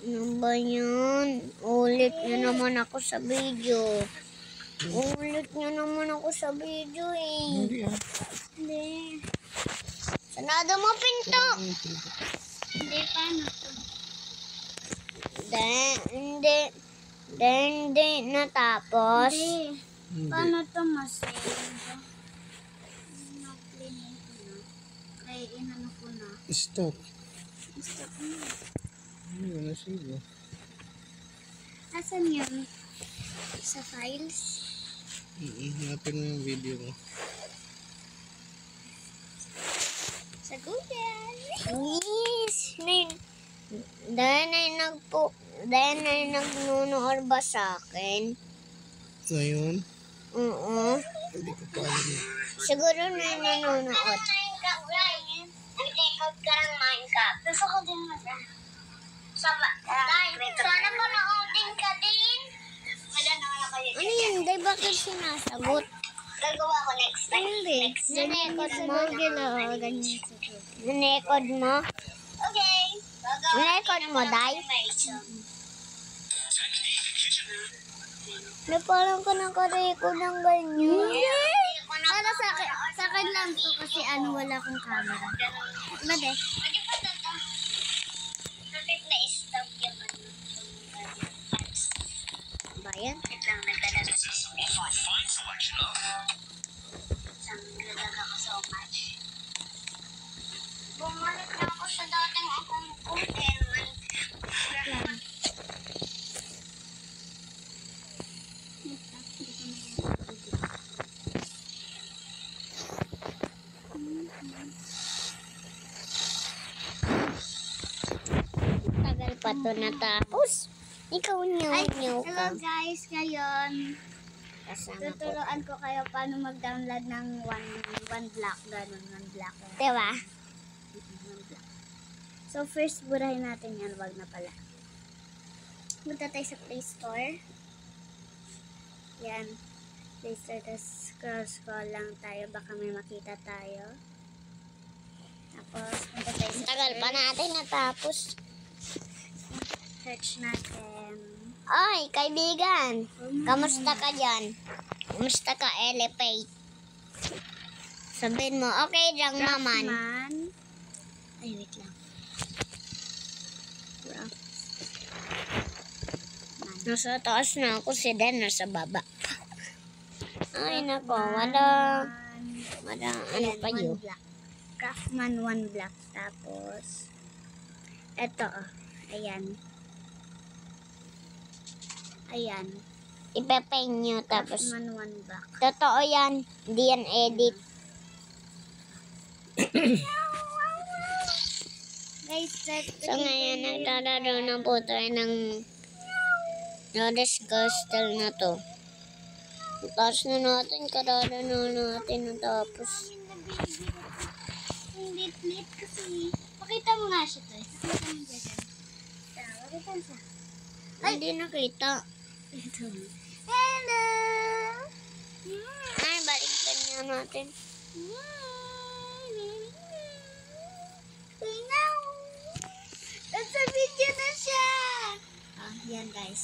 Ano ba yun? Ulit nyo naman ako sa video. Ulit nyo naman ako sa video eh. Hindi ah. Hindi. Sanado mo pinto. Hindi, paano to? Hindi natapos. Hindi. Hindi. Paano to masave? Naklinin ko na. Ay, inano ko na. Stop. Stop na. Ayun, nasigo. Asan yun? Sa files? Hanapin mo yung video mo. Sa Google. Yes. Dahil ay nagnunood ba sa akin? Ngayon, Oo. hindi ko pa alam. Siguro na nanonood. Nag-record ka ng Minecraft. Gusto ko din sana manoodin ka din. Wala naman ako yun. Ano yun? Dahil bakit sinasagot? Gagawa ko next time. Hindi. Nanekod mo. Ganyan. Nanekod mo? Okay. Nanekod mo, Day? May parang ka nakarecord ng ganyan. Para sa akin lang to kasi wala akong camera. Diba, de? Pwede pa na to. Bakit na-stop yung Ba yan? Wait lang, nagdala na sa Nagdala ako so much. Bumalik na ako sa dating akong Pokemon. Tagal pa to natapos. Ikaw nyaw ka. Hello guys, ngayon Kasama ko. tuturuan ko kayo paano mag-download ng one block, ganun, one block. Diba? One block. So first, burahin natin yan, wag na pala. Punta tayo sa Play Store. Yan. Play Store, tapos scroll lang tayo, baka may makita tayo. Tapos, punta tayo sa Tagal pa natin natapos. search natin. Ay, kaibigan. Kamusta ka dyan? Kamusta ka, Elevate? Sabihin mo, okay lang naman. Craftman. Ay, wait lang. Nasa taas na ako, si Den nasa baba. Ay, nako, wala ano pa yun. Craftman one block. Tapos, eto, ayan. Ayan. Ipe-paint nyo, tapos, Craftman one block. totoo yan, hindi yan edit. Guys, So, ngayon, naglalaro na po tayo ng Lotus Castle na to. Tapos na natin, karara na natin natapos. Hindi lit kasi. Pakita mo nga siya to. Pakita mo dyan. Pakita mo siya. Hindi nakita. Ito. Hello! Ay, balikan nga natin. Nasa video na siya! Yan guys.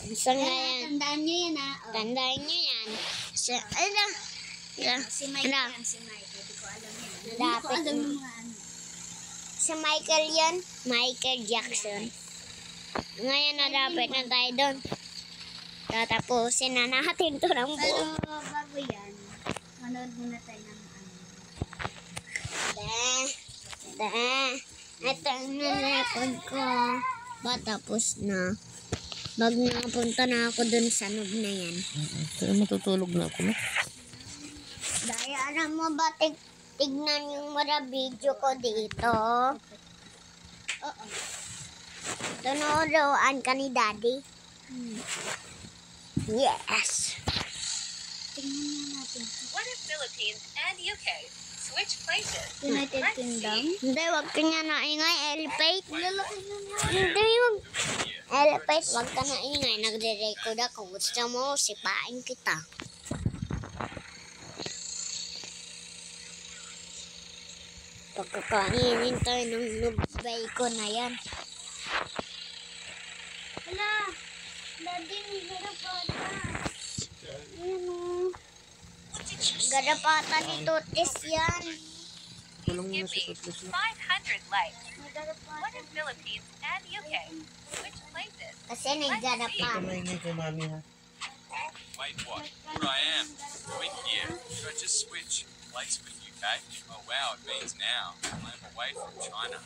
Gusto nga yan. Tandaan nyo yan Tandaan nyo yan. Si Mike Ano? yan, si Mike. Hindi ko alam yan. Hindi ko Dapat alam yung mga ano. Si Michael yan. Michael Jackson. Ngayon na dapat na tayo doon. Tatapusin na natin to ng Pero buo. bago yan, manood muna tayo ng ano. Ito ang nalapod ko. Patapos na. Bag nakapunta na ako dun sa noob na yan. Pero matutulog na ako, no? Dahil alam mo ba, tignan yung mga video ko dito. Oo. Tunuruan ka ni Daddy. Yes. Tingnan mo natin. What if Philippines and UK switch places? United Kingdom. Hindi, wag ka nga naingay, Elevate. Lalaki na niya. Hindi, wag. Elevate, wag ka naingay. Nagre-record ako. Gusto mo, sipain kita. Pagkakainin tayo ng lubay ko na yan. Hala. Daddy, may garapata. Ayan o. Garapata ni Totis yan. Tulong mo na Give si me Tutlis na. 500 likes. May garapata. What in Philippines and UK? Switch places. Kasi may garapata. Kumaingay kay mami ha. Wait, what? But I am. Wait here. Should I just switch place with UK? Oh wow, it means now. I'm away from China.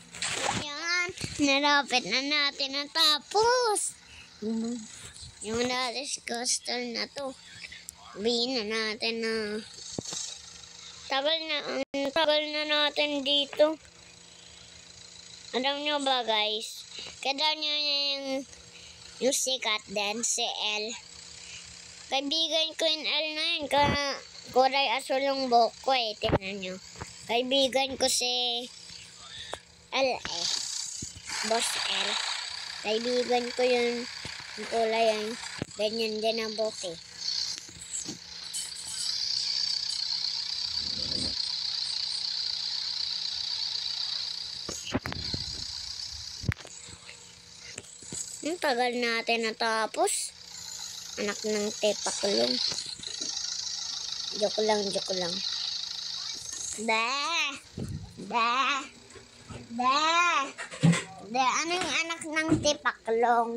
Yan, narapit na natin natapos. Yung Naris Coastal na to. Sabihin na natin na tagal na natin dito. Alam nyo ba guys? Kada nyo yung sikat din, si L. Kaibigan ko yung L na yun. Kulay asul yung buhok ko eh. Tingnan nyo. Kaibigan ko si L eh. Boss L. Kaibigan ko yun. Yung kulay yan. Ganyan din ang buhok eh. Ang tagal natin natapos. Anak ng tepakulong. Joke lang. Anong anak ng tepakulong?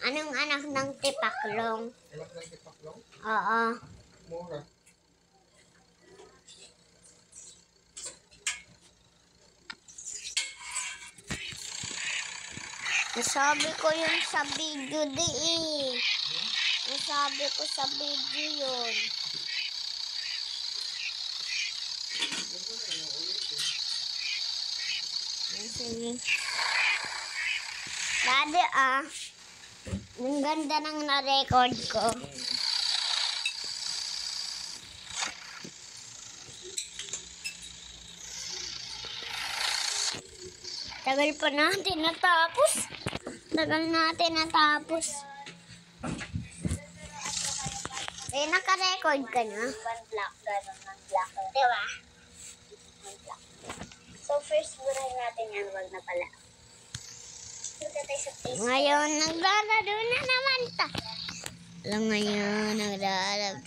Anong anak ng tepakulong? Anak ng tipaklong? Oo. Mura. Nasabi ko yun sa video di eh. Nasabi ko sa video yun. Sige. Dati ang ganda ng na-record ko. Tagal pa natin natapos. Eh, naka-record ka na? One block, ganun, one block. Diba? One block. So, first, buray natin yan. Wag na pala. Punta tayo sa place. Ngayon, naglalaro na naman ta. Ngayon, naglalaro.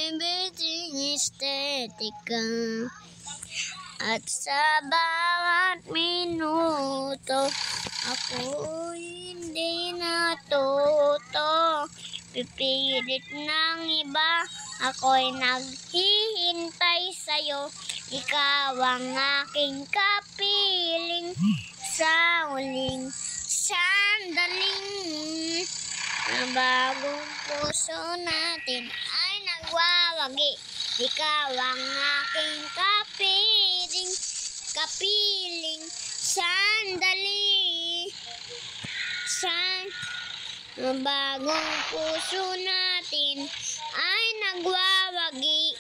Everything estetika. At sa bawat minuto, ako hindi natuto. Pipilit ng iba, ako'y naghihintay sa'yo. Ikaw ang aking kapiling sa huling sandaling. Na bagong puso natin ay nagwawagi. Ikaw ang aking kapiling sandali. Na bagong puso natin ay nagwawagi.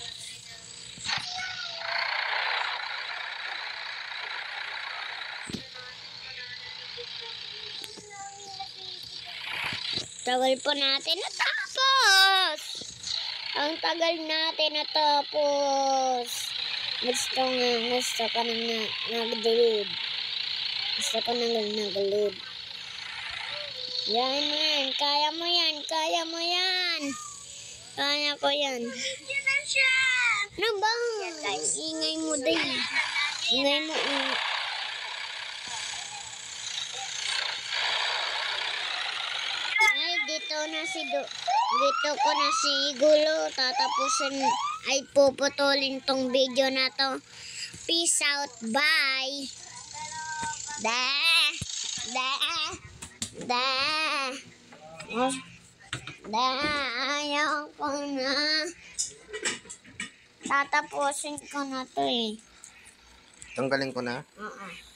Tagal po natin natapos. Ang tagal natin natapos. Gusto ko nang nag-delete. Gusto ko nang nag-load. Yan mo yan. Kaya mo yan. Kaya ko yan. Yan na siya! Ano ba? Ingay mo din. Ingay mo. Ay, dito ko na siguro tatapusin ay puputulin tong video na to. Peace out. Bye. Ayaw ko na. Tatapusin ko na to eh. Tanggalin ko na. Oo.